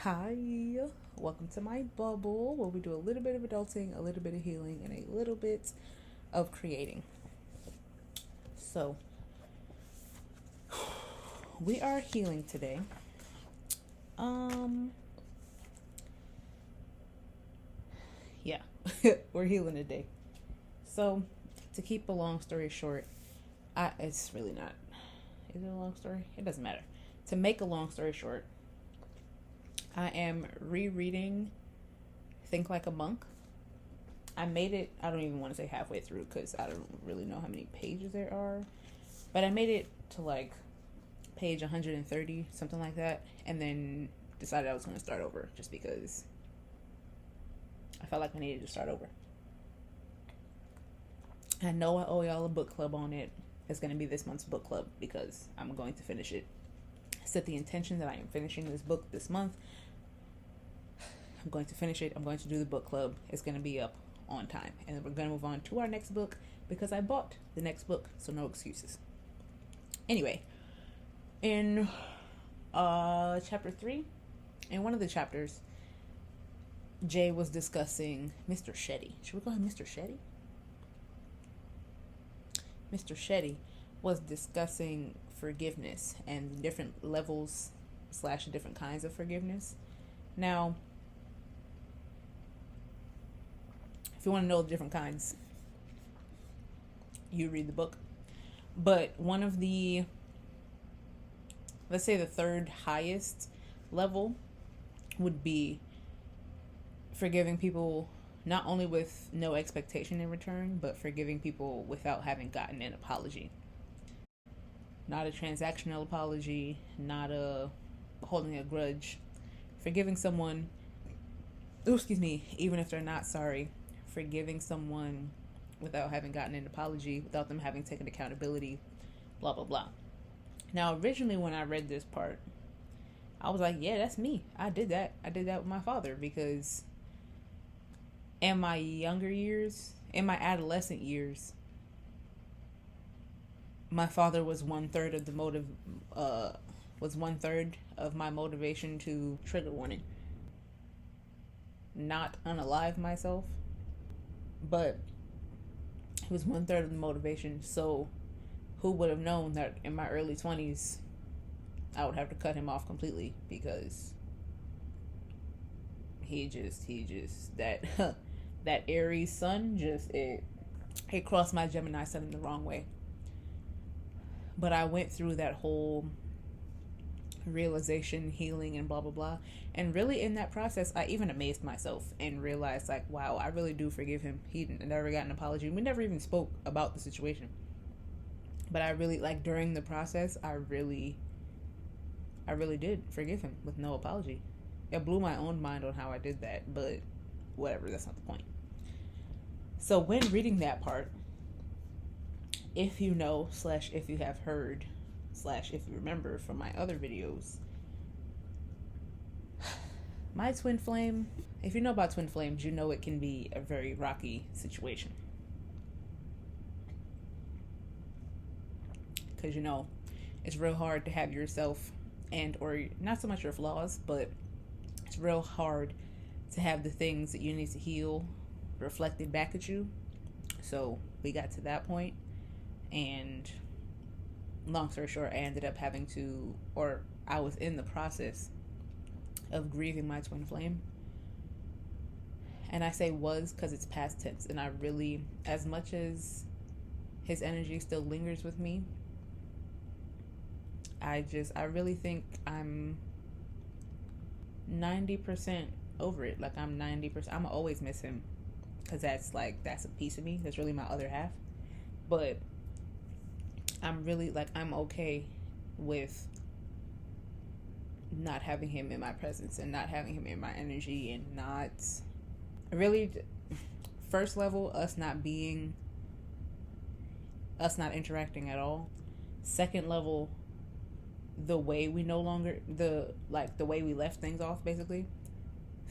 Hi, welcome to my bubble where we do a little bit of adulting, a little bit of healing, and a little bit of creating. So, we are healing today. Um, yeah, we're healing today. So, to keep a long story short, it's really not. Is it a long story? It doesn't matter. To make a long story short, I am rereading Think Like a Monk. I made it, I don't even want to say halfway through because I don't really know how many pages there are. But I made it to like page 130, something like that. And then decided I was going to start over just because I felt like I needed to start over. I know I owe y'all a book club on it. It's going to be this month's book club because I'm going to finish it. Set the intention that I am finishing this book this month. I'm going to finish it. I'm going to do the book club. It's going to be up on time. And then we're going to move on to our next book because I bought the next book, so no excuses. Anyway, in chapter 3, in one of the chapters, Jay was discussing Mr. Shetty. Should we call him Mr. Shetty? Mr. Shetty was discussing forgiveness and different levels / different kinds of forgiveness. Now, if you want to know the different kinds, you read the book. But one of the, let's say the third highest level would be forgiving people not only with no expectation in return, but forgiving people without having gotten an apology. Not a transactional apology, not a holding a grudge. Forgiving someone, even if they're not sorry. Forgiving someone without having gotten an apology, without them having taken accountability, blah, blah, blah. Now, originally when I read this part, I was like, yeah, that's me. I did that. I did that with my father because in my younger years, in my adolescent years, my father was 1/3 of the motive, was 1/3 of my motivation to trigger warning. Not unalive myself, but it was 1/3 of the motivation. So, who would have known that in my early 20s, I would have to cut him off completely because he just that that Aries sun it crossed my Gemini sun in the wrong way. But I went through that whole realization, healing, and blah blah blah. And really, in that process, I even amazed myself and realized, like, wow, I really do forgive him. He never got an apology. We never even spoke about the situation. But I really, like, during the process, I really did forgive him with no apology. It blew my own mind on how I did that, but whatever, that's not the point. So when reading that part, if you know / if you have heard / if you remember from my other videos, my twin flame, if you know about twin flames, you know it can be a very rocky situation. Because, it's real hard to have yourself or not so much your flaws, but it's real hard to have the things that you need to heal reflected back at you. So we got to that point, and long story short, I ended up having to, or I was in the process of grieving my twin flame. And I say was because it's past tense, and I really, as much as his energy still lingers with me, I really think I'm 90% over it. Like, I'm 90%. I'm always miss him because that's a piece of me. That's really my other half. But I'm really, I'm okay with not having him in my presence and not having him in my energy, and not really, first level, us not interacting at all. Second level, the way we no longer, the way we left things off, basically.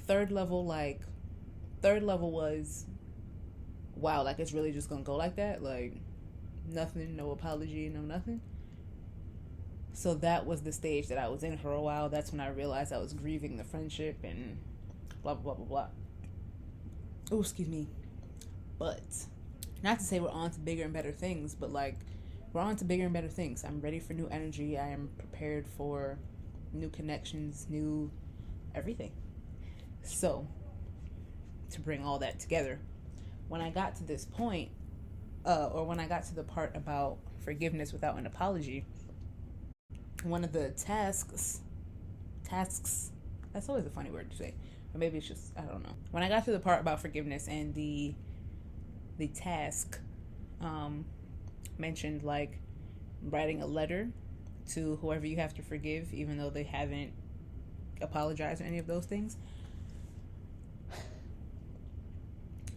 Third level was, wow, it's really just gonna go like that, nothing, no apology, no nothing. So that was the stage that I was in for a while. That's when I realized I was grieving the friendship and blah, blah, blah, blah, blah. Oh, excuse me. But not to say we're on to bigger and better things, but like, we're on to bigger and better things. I'm ready for new energy. I am prepared for new connections, new everything. So, to bring all that together, when I got to this point, or when I got to the part about forgiveness without an apology, one of the tasks, that's always a funny word to say, or maybe it's just, I don't know. When I got to the part about forgiveness and the task, mentioned like writing a letter to whoever you have to forgive, even though they haven't apologized or any of those things,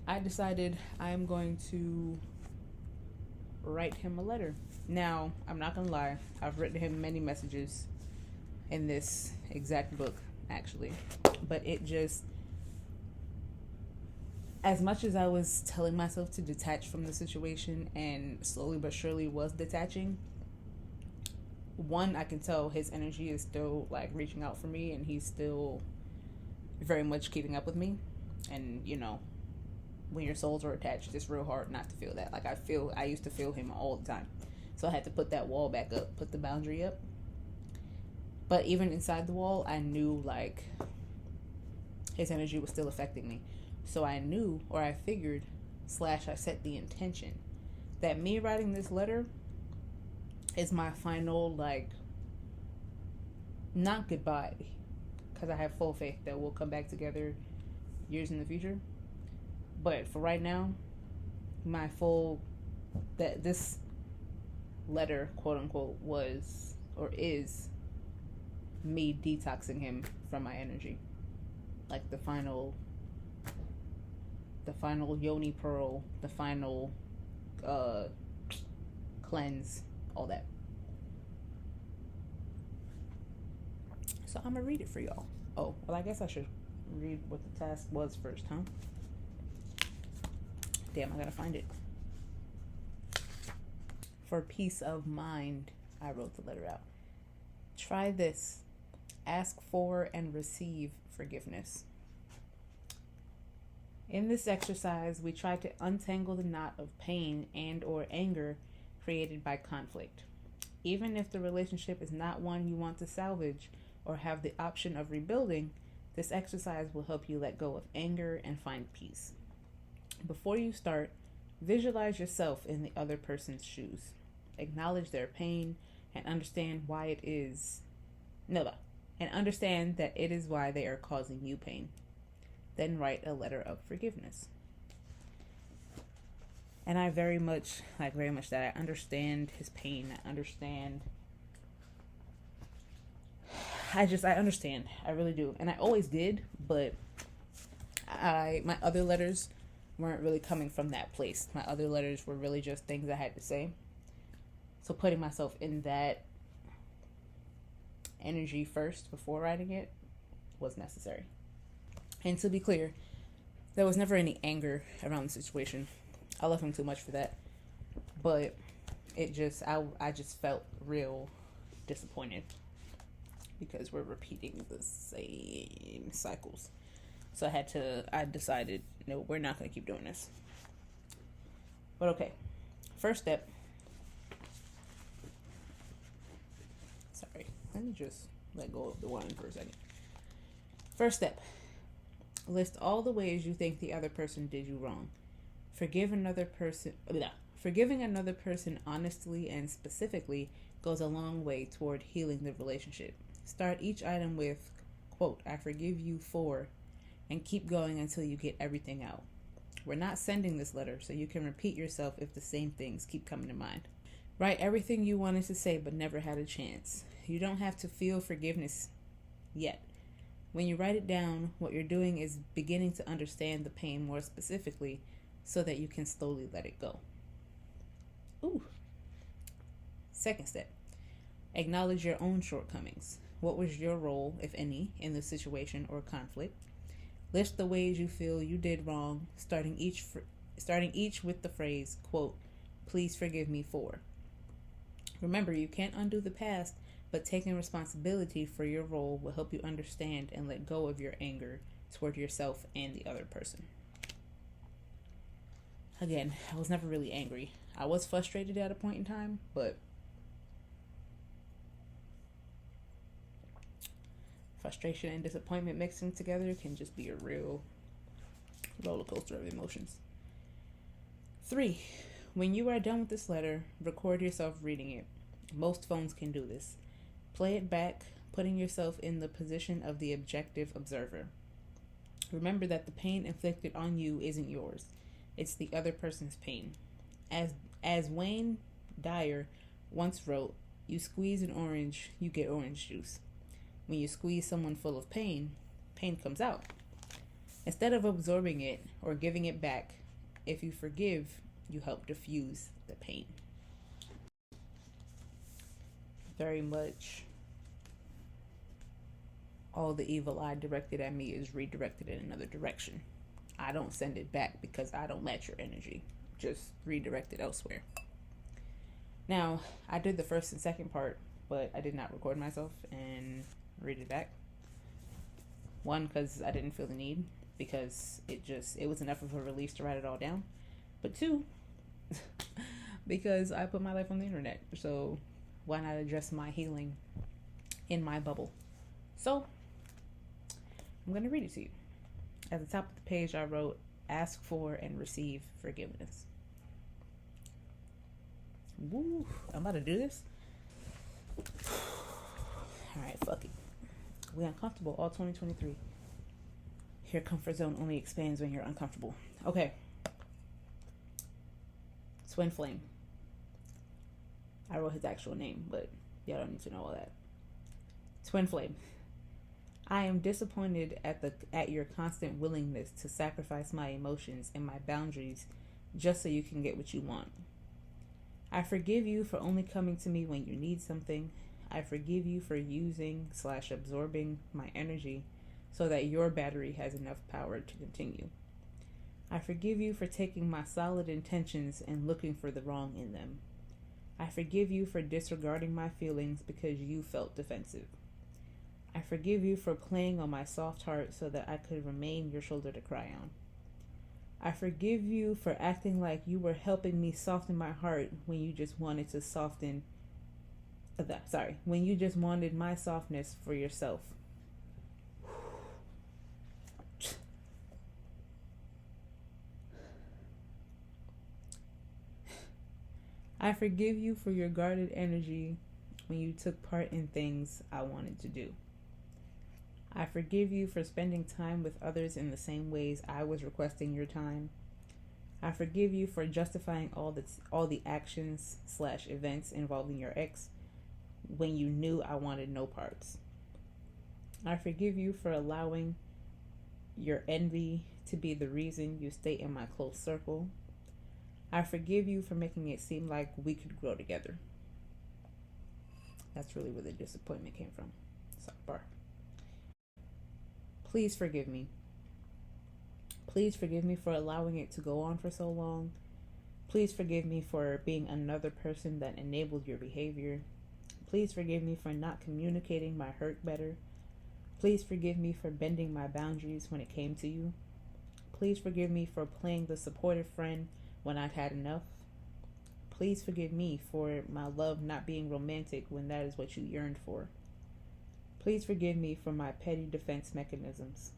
I decided I am going to write him a letter. Now, I'm not gonna lie, I've written him many messages in this exact book, actually, but it just, as much as I was telling myself to detach from the situation and slowly but surely was detaching, one, I can tell his energy is still like reaching out for me, and he's still very much keeping up with me. And you know, when your souls are attached, it's real hard not to feel that. Like I used to feel him all the time. So I had to put that wall back up, put the boundary up. But even inside the wall, I knew like his energy was still affecting me. So I knew, or I figured, / I set the intention that me writing this letter is my final, like, not goodbye, because I have full faith that we'll come back together years in the future. But for right now, that this letter, quote unquote, was or is me detoxing him from my energy. Like the final yoni pearl, the final cleanse, all that. So I'm gonna read it for y'all. Oh, well, I guess I should read what the task was first, huh? Damn, I gotta find it. For peace of mind, I wrote the letter out. Try this. Ask for and receive forgiveness. In this exercise, we try to untangle the knot of pain and or anger created by conflict. Even if the relationship is not one you want to salvage or have the option of rebuilding, this exercise will help you let go of anger and find peace. Before you start, visualize yourself in the other person's shoes. Acknowledge their pain and understand why it is. And understand that it is why they are causing you pain. Then write a letter of forgiveness. And I very much that I understand his pain. I understand. I understand. I really do. And I always did, but my other letters weren't really coming from that place. My other letters were really just things I had to say. So putting myself in that energy first before writing it was necessary. And to be clear, there was never any anger around the situation. I love him too much for that. But it just, I just felt real disappointed because we're repeating the same cycles. So I decided, no, we're not going to keep doing this. But okay, first step. Sorry, let me just let go of the wine for a second. First step. List all the ways you think the other person did you wrong. Forgiving another person honestly and specifically goes a long way toward healing the relationship. Start each item with, quote, I forgive you for, and keep going until you get everything out. We're not sending this letter, so you can repeat yourself if the same things keep coming to mind. Write everything you wanted to say but never had a chance. You don't have to feel forgiveness yet. When you write it down, what you're doing is beginning to understand the pain more specifically so that you can slowly let it go. Ooh. Second step. Acknowledge your own shortcomings. What was your role, if any, in the situation or conflict? List the ways you feel you did wrong, starting each with the phrase, quote, please forgive me for. Remember, you can't undo the past, but taking responsibility for your role will help you understand and let go of your anger toward yourself and the other person. Again, I was never really angry. I was frustrated at a point in time, but frustration and disappointment mixing together can just be a real roller coaster of emotions. 3. When you are done with this letter, record yourself reading it. Most phones can do this. Play it back, putting yourself in the position of the objective observer. Remember that the pain inflicted on you isn't yours. It's the other person's pain. As Wayne Dyer once wrote, you squeeze an orange, you get orange juice. When you squeeze someone full of pain, pain comes out. Instead of absorbing it or giving it back, if you forgive, you help diffuse the pain. Very much all the evil I directed at me is redirected in another direction. I don't send it back because I don't match your energy. Just redirect it elsewhere. Now, I did the first and second part, but I did not record myself and read it back. One, because I didn't feel the need, because it was enough of a release to write it all down. But two, because I put my life on the internet. So why not address my healing in my bubble? So I'm going to read it to you. At the top of the page, I wrote, ask for and receive forgiveness. Woo, I'm about to do this. All right, fuck it. We uncomfortable all 2023. Your comfort zone only expands when you're uncomfortable. Okay. Twin Flame. I wrote his actual name, but y'all don't need to know all that. Twin Flame. I am disappointed at your constant willingness to sacrifice my emotions and my boundaries just so you can get what you want. I forgive you for only coming to me when you need something. I forgive you for using/absorbing my energy so that your battery has enough power to continue. I forgive you for taking my solid intentions and looking for the wrong in them. I forgive you for disregarding my feelings because you felt defensive. I forgive you for playing on my soft heart so that I could remain your shoulder to cry on. I forgive you for acting like you were helping me soften my heart when you just wanted to when you just wanted my softness for yourself. I forgive you for your guarded energy when you took part in things I wanted to do. I forgive you for spending time with others in the same ways I was requesting your time. I forgive you for justifying all the actions/events involving your ex when you knew I wanted no parts. I forgive you for allowing your envy to be the reason you stay in my close circle. I forgive you for making it seem like we could grow together. That's really where the disappointment came from. Sidebar. Please forgive me. Please forgive me for allowing it to go on for so long. Please forgive me for being another person that enabled your behavior. Please forgive me for not communicating my hurt better. Please forgive me for bending my boundaries when it came to you. Please forgive me for playing the supportive friend when I'd had enough. Please forgive me for my love not being romantic when that is what you yearned for. Please forgive me for my petty defense mechanisms.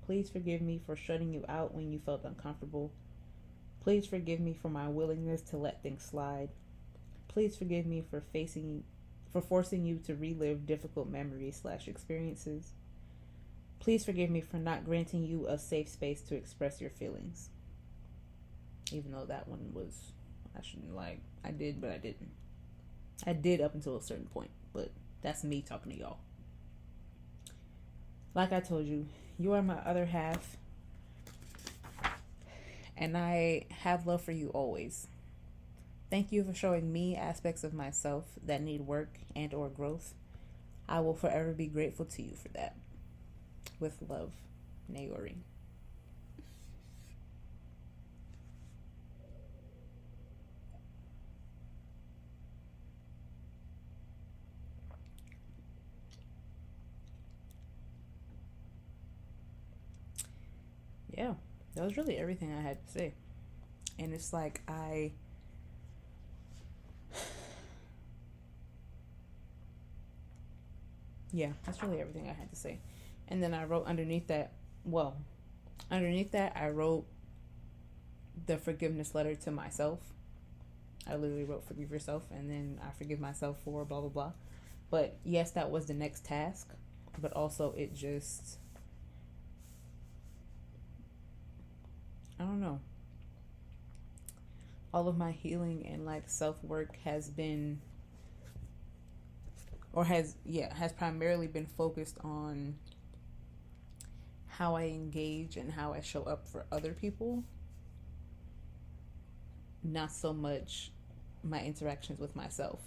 Please forgive me for shutting you out when you felt uncomfortable. Please forgive me for my willingness to let things slide. Please forgive me for forcing you to relive difficult memories/experiences. Please forgive me for not granting you a safe space to express your feelings. Even though that one was, I did, but I didn't. I did up until a certain point, but that's me talking to y'all. Like I told you, you are my other half, and I have love for you always. Thank you for showing me aspects of myself that need work and or growth. I will forever be grateful to you for that. With love, Naori. yeah, that was really everything I had to say. And it's like yeah, that's really everything I had to say. And then I wrote underneath that, well, underneath that, I wrote the forgiveness letter to myself. I literally wrote forgive yourself, and then I forgive myself for blah blah blah. But yes, that was the next task, but also it just, I don't know. All of my healing and like self work has been, or has primarily been focused on how I engage and how I show up for other people, not so much my interactions with myself,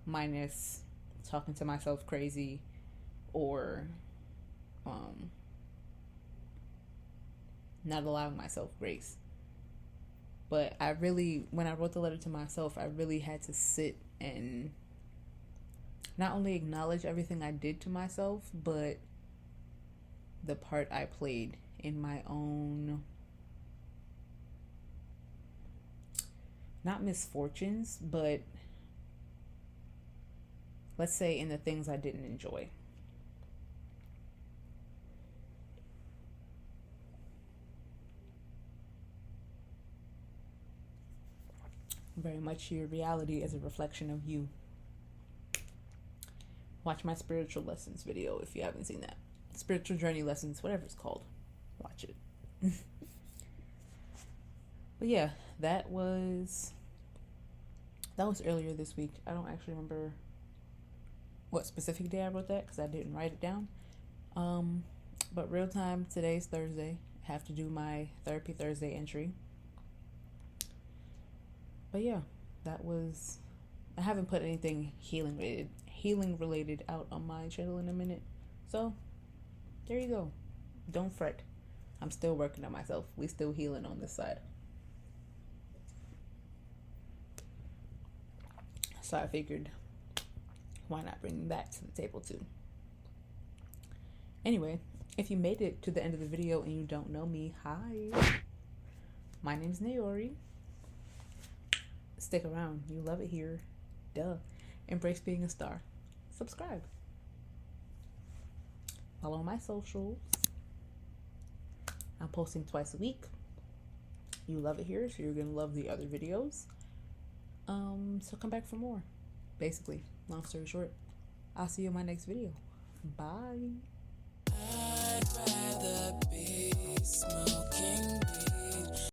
minus talking to myself crazy or um, not allowing myself grace. But I really, when I wrote the letter to myself, I really had to sit and not only acknowledge everything I did to myself, but the part I played in my own, not misfortunes, but let's say in the things I didn't enjoy. Very much your reality is a reflection of you. Watch my spiritual lessons video if you haven't seen that. Spiritual journey lessons, whatever it's called. Watch it. But yeah, that was earlier this week. I don't actually remember what specific day I wrote that because I didn't write it down. But real time, today's Thursday. I have to do my Therapy Thursday entry. But yeah, that was, I haven't put anything healing related out on my channel in a minute. So there you go. Don't fret. I'm still working on myself. We still healing on this side. So I figured, why not bring that to the table too? Anyway, if you made it to the end of the video and you don't know me, hi. My name's Naori. Stick around. You love it here. Duh. Embrace being a star. Subscribe. Follow my socials. I'm posting twice a week. You love it here, so you're gonna love the other videos. So come back for more. Basically, long story short, I'll see you in my next video. Bye. I'd rather be smoking